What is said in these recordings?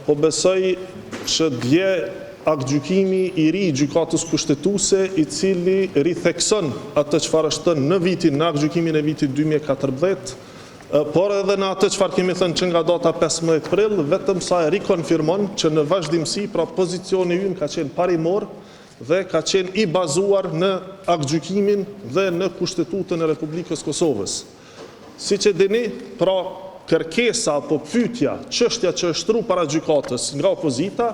Po besoj që dje aktgjykimi i ri i gjykatës kushtetuese, i cili rithekson atë çfarë është thënë në vitin, në aktgjykimin e vitit 2014, por edhe në atë çfarë kemi thënë që nga data 15 prill, vetëm sa e rikonfirmon që në vazhdimsi, pra pozicioni ynë ka qenë parimor dhe ka qenë i bazuar në aktgjykimin dhe në Kushtetutën e Republikës Kosovës. Siç e dini, pra kërkesa apo pyetja, çështja që është tru para gjykatës nga opozita,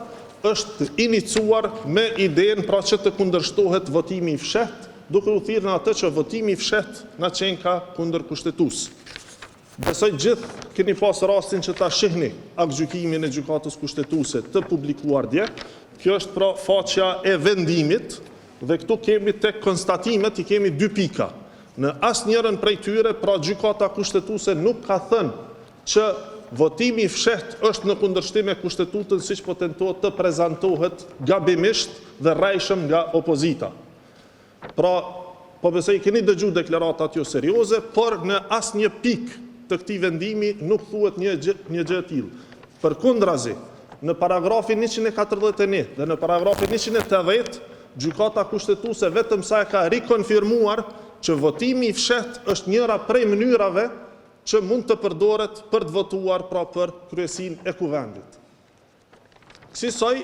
është inicuar me idenë pra që të kundërshtohet votimi i fshehtë, duke u thirrë në atë që votimi i fshehtë na qenë ka kundër kushtetues. Besoj gjithë keni pas rastin që ta shihni aktgjykimin e gjykatës kushtetuese të publikuar dje. Kjo është pra faqja e vendimit dhe këtu kemi tek konstatimet i kemi 2 pika. Në asnjërin prej tyre pra gjykata kushtetuese nuk ka thënë që votimi i fshehtë është në kundërshtim me Kushtetutën siç po tentohet të prezantohet gabimisht dhe rrejshëm nga opozita. Pra, po besoj keni dëgjuar deklaratat jo serioze, por në asnjë pikë të këtij vendimi nuk thuhet një gjë e tillë. Përkundrazi, në paragrafin 141 dhe në paragrafin 180, gjykata kushtetuese vetëm sa e ka rikonfirmuar që votimi i fshehtë është njëra prej mënyrave që mund të përdoret për të votuar pra për kryesinë e kuvendit. Kësaj,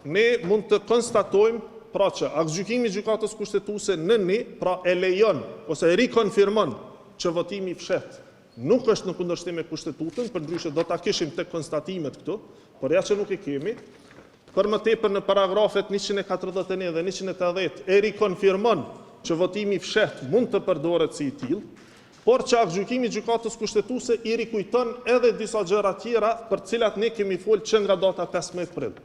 ne mund të konstatojmë pra që aktgjykimi i gjykatës kushtetuese në ne pra e lejon ose e rikonfirmon që votimi i fshehtë nuk është në kundërshtim me Kushtetutën, përndryshe do ta kishim tek konstatimet këtu, por ja që nuk e kemi. Për më tepër në paragrafet 141 dhe 180 e rikonfirmon që votimi i fshehtë mund të përdoret si i tillë, por që aktgjykimi i gjykatës kushtetuese i rikujton edhe disa gjëra tjera për cilat ne kemi folur që nga data 15 prill.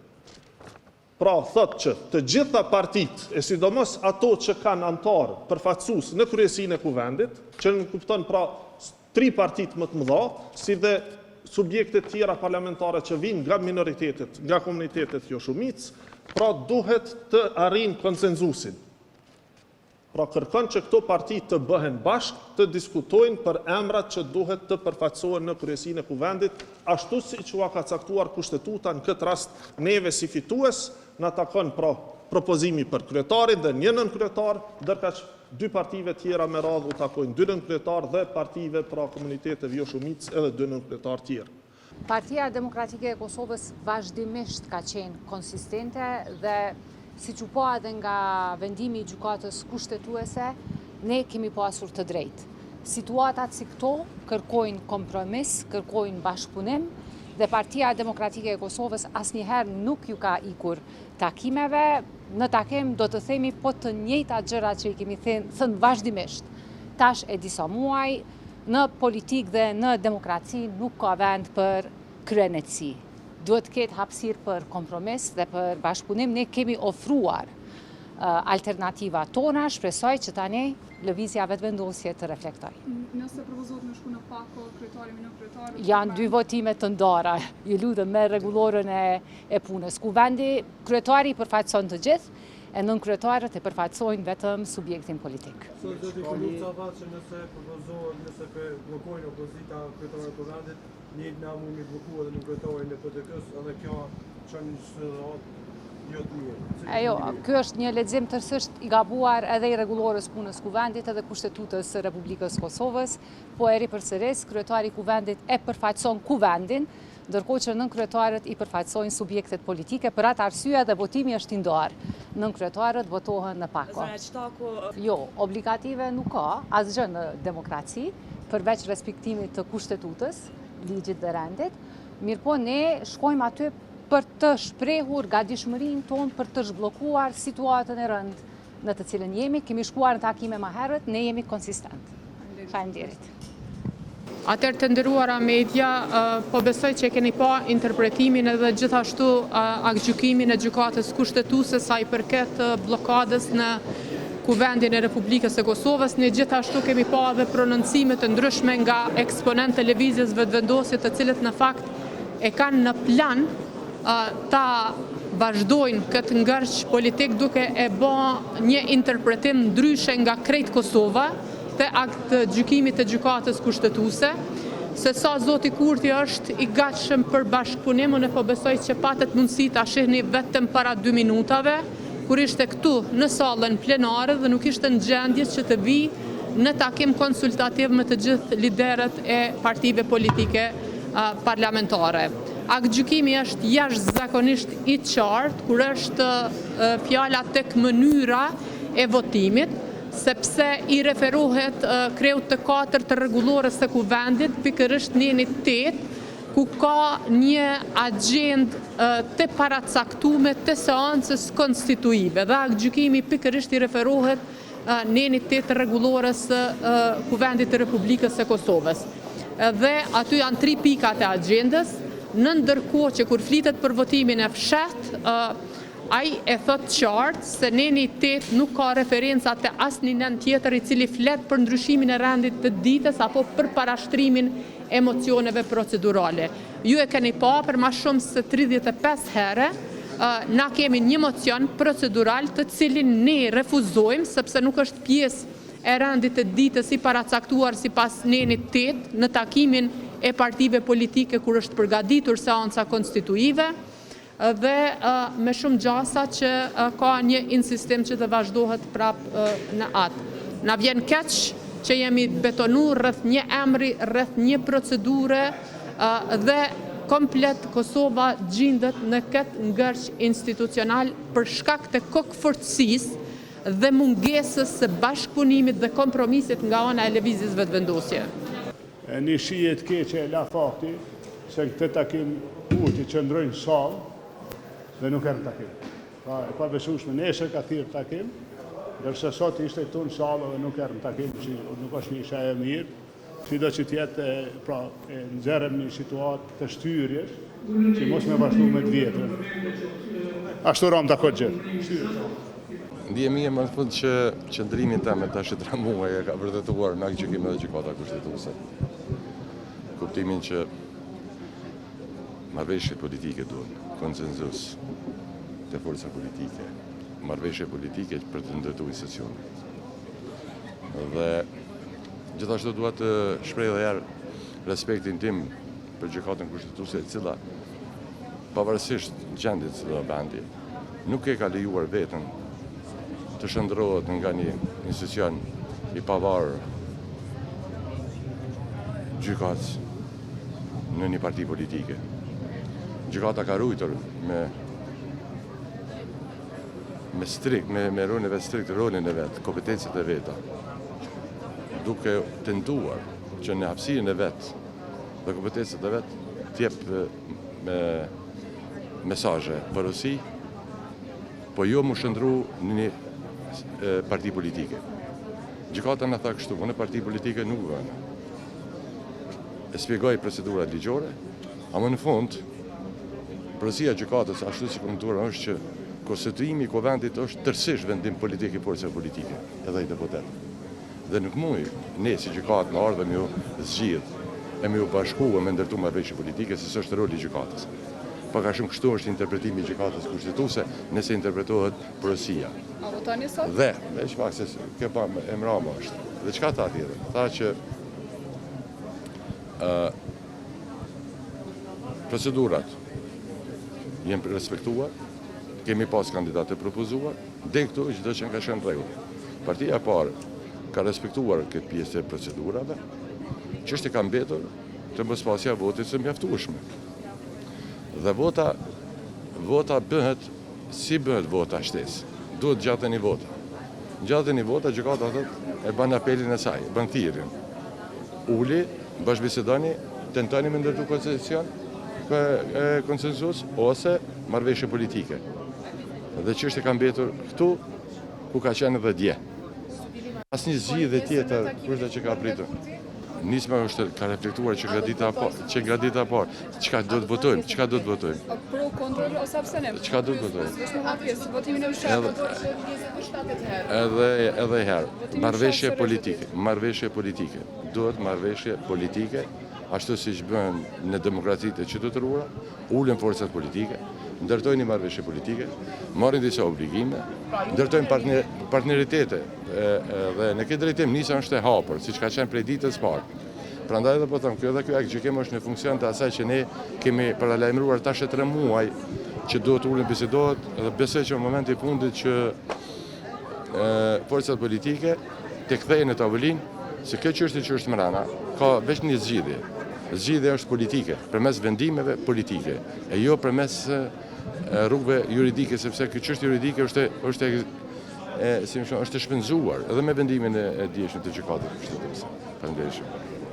Pra, thotë që të gjitha partitë, e sidomos ato që kanë antar përfaqësues në kryesinë e kuvendit, që në kupton pra 3 partitë më të mëdha, si dhe subjekte tjera parlamentare që vinë nga minoritetet, nga komunitetet jo shumicë, pra duhet të arrijnë konsenzusin. Pra kërkon që këto parti të bëhen bashkë, të diskutojnë për emrat që duhet të përfaqësohen në kryesinë e kuvendit, ashtu siç u ka caktuar Kushtetuta. Në këtë rast neve si fitues na takon pra propozimi për kryetarin dhe një nënkryetar, ndërkaq 2 partive tjera me radhë u takojnë 2 nënkryetar dhe partive pra komuniteteve jo shumicë edhe 2 nënkryetar tjerë. Partia Demokratike e Kosovës vazhdimisht ka qenë konsistente dhe siç u pa edhe nga vendimi i gjykatës kushtetuese, ne kemi pasur të drejtë. Situatat si këto kërkojnë kompromis, kërkojnë bashkëpunim dhe Partia Demokratike e Kosovës asnjëherë nuk ju ka ikur takimeve. Në takim do të themi po të njëjtat gjëra që i kemi thënë vazhdimisht. Tash e disa muaj, në politikë dhe në demokraci nuk ka vend për kryenetësi. Duhet të ketë hapësirë për kompromis dhe për bashkëpunim. Ne kemi ofruar alternativa tona, shpresoj që tani lëvizja vetëvendosje të reflektoj. Nëse propozohet me shku në pako, kryetari me nënkryetar? Janë 2 votime të ndara, ju lutem me rregullorën e punës. Kuvendi kryetari përfaqëson të gjithë, e nënkryetarët e përfaqësojnë vetëm subjektin politik. Sot do të kemi çfarë që nëse propozohet, nëse blokojnë opozita kryetarin e kuvendit, një na mund të bllokuar edhe nënkryetarin e PDK-s, edhe kjo çon jo të mirë. Ky është një lexim tërësisht i gabuar edhe i rregullorës punës kuvendit edhe Kushtetutës së Republikës Kosovës, po e ripërsëris, kryetari i kuvendit e përfaqëson kuvendin, ndërkohë që nënkryetarët i përfaqësojnë subjektet politike. Për atë arsye dhe votimi është i ndarë. Nënkryetarët votohen në pako. Jo, obligative nuk ka asgjë në demokraci, përveç respektimit të Kushtetutës, ligjit dhe rendit. Mirëpo ne shkojmë aty për të shprehur gatishmërinë tonë për të zhbllokuar situatën e rëndë në të cilën jemi. Kemi shkuar në takime më herët, ne jemi konsistent. Faleminderit. Atëherë të nderuara media, po besoj që keni pa interpretimin edhe gjithashtu aktgjykimin e gjykatës kushtetuese sa i përket bllokadës në Kuvendin e Republikës e Kosovës. Ne gjithashtu kemi pa edhe prononcime të ndryshme nga eksponentë të lëvizjes vetëvendosje, të cilët në fakt e kanë në plan ta vazhdojnë këtë ngërç politik duke e bë një interpretim ndryshe nga krejt Kosova të gjykimit të gjykatës kushtetuese. se sa zoti Kurti është i gatshëm për bashkëpunim, unë po besoj që patet mundësi ta shihni vetëm para 2 minutave, kur ishte këtu në sallën plenare dhe nuk ishte në gjendje që të vi në takim konsultativ me të gjithë liderët e partive politike parlamentare. Aktgjykimi është jashtëzakonisht i qartë kur është fjala tek mënyra e votimit, sepse i referohet kreut të 4 të rregullores së kuvendit, pikërisht në 8, ku ka një agjendë të paracaktuar të seancës konstituive dhe aktgjykimi pikërisht i referohet në 8 të rregullores së kuvendit të Republikës së Kosovës. Dhe aty janë 3 pikat e agjendës, në ndërkohë që kur flitet për votimin e fsheht, ai e thot qartë se neni 8 nuk ka referenca të asnjë nën tjetër i cili flet për ndryshimin e rendit të ditës apo për parashtrimin e mocioneve procedurale. Ju e keni pa për ma shumë se 35 herë, na kemi një mocion procedural të cilin ne refuzojmë sepse nuk është pjesë e rendit të ditës i paracaktuar sipas nenit 8 në takimin e partive politike kur është përgatitur seanca konstituive dhe me shumë gjasa që ka një insistim që të vazhdohet prap në atë. Na vjen keq që jemi betonu rreth një emri, rreth një procedure dhe komplet Kosova gjendet në këtë ngërç institucional për shkak të kokëfortësisë dhe mungesës së bashkëpunimit dhe kompromisit nga ana e lëvizjes vetëvendosje. Një shije të keqe e la fakti se këtë takim Kurti qëndrojnë në sallë dhe nuk erë takim. E pa besueshme nesër ka thirrë takim, dërsa sot ishte këtu në sallë dhe nuk erë në takim, që nuk është një shije e mirë. Sido që tjetë nxerrem një situatë të shtyrjes, që mos me vazhdu me të vjetër. Ashtu ram të këtë gjithë. Ndjemi më në fund që qëndrimin teme tash e 3 muaj e ka vërtetuar në aktgjykimin dhe gjykata kushtetuese. Kuptimin që marrëveshje politike duhen, konsenzus të forca politike, marrëveshje politike për të ndërtuar institucionet. Dhe gjithashtu dua të shpreh edhe herë respektin tim për gjykatën kushtetuese, e cila pavarësisht gjendjes së vendi nuk e ka lejuar veten të shndrohet nga një institucion i pavarur gjykatës në një parti politike. Gjykata ka ruajtur me rolin e vet, kompetencat e veta, duke tentuar që në hapësirën e vet dhe kompetencat e vet t'jep me mesazhe porosi, po jo mu shndru në një parti politike. Gjykata na tha kështu, në parti politike nuk vënë. E shpjegoj procedurat ligjore, ama në fund, porosia e gjykatës ashtu si kontuar është që konstituimi i kuvendit është tërësisht vendim politik i forcave politike, edhe i deputetëve. Dhe nuk muj ne si gjykatë në ardhe me ju zgjidh e me ju bashku e me ndërtu marrëveshje politike, se s'është roli i gjykatës. Pak a shumë kështu është interpretimi i gjykatës kushtetuese nëse interpretohet porosia. A votoni sot? Dhe, veç pak se kjo pa emrama është. Dhe çka tha tjetër? Tha që procedurat jenë respektuar, kemi pas kandidatë të propozuar, dhe këtu çdo që ka qenë rregull. Partia e parë ka respektuar këtë pjesë e procedurave, çështja ka mbetur të mbëshpasja votit së mjaftueshme. Dhe vota bëhet si bëhet vota shtesë. Duhet gjatën një vota. Gjatën një vota, gjykata thotë e bën apelin e saj, bën thirrjen. Uli, bashkëbisedoni, tentoni me ndërtu konsensus ose marrëveshje politike. Dhe çështja ka mbetur këtu ku ka qenë edhe dje. Asnjë zgjidhje tjetër kurse që ka pritur. Nisma është ka reflektuar që nga dita e parë, çka do të votojmë? Pro, kundër ose abstenim? Çka do të votojmë? Është më pjesë votimin e fshehtë. Edhe herë, marrëveshje politike. Duhet marrëveshje politike, ashtu siç bën në demokracitë e qytetëruara, ulen forcat politike, ndërtojnë një marrëveshje politike, marrin disa obligime, ndërtojnë partneritete dhe në këtë drejtim nisa është e hapur, siç ka qenë prej ditës parë. Prandaj edhe po them, ky akt gjykimi është në funksion të asaj që ne kemi paralajmëruar tash 3 muaj që duhet ulën bisedohet dhe besoj që në momentin e fundit që forcat politike të kthehen në tavolinë se kjo çështje që është mbrana ka vetëm një zgjidhje. Zgjidhja është politike, përmes vendimeve politike, e jo përmes rrugëve juridike, sepse kjo çështje juridike është shpenzuar edhe me vendimin e dieshëm të gjykatës kushtetuese. Faleminderit.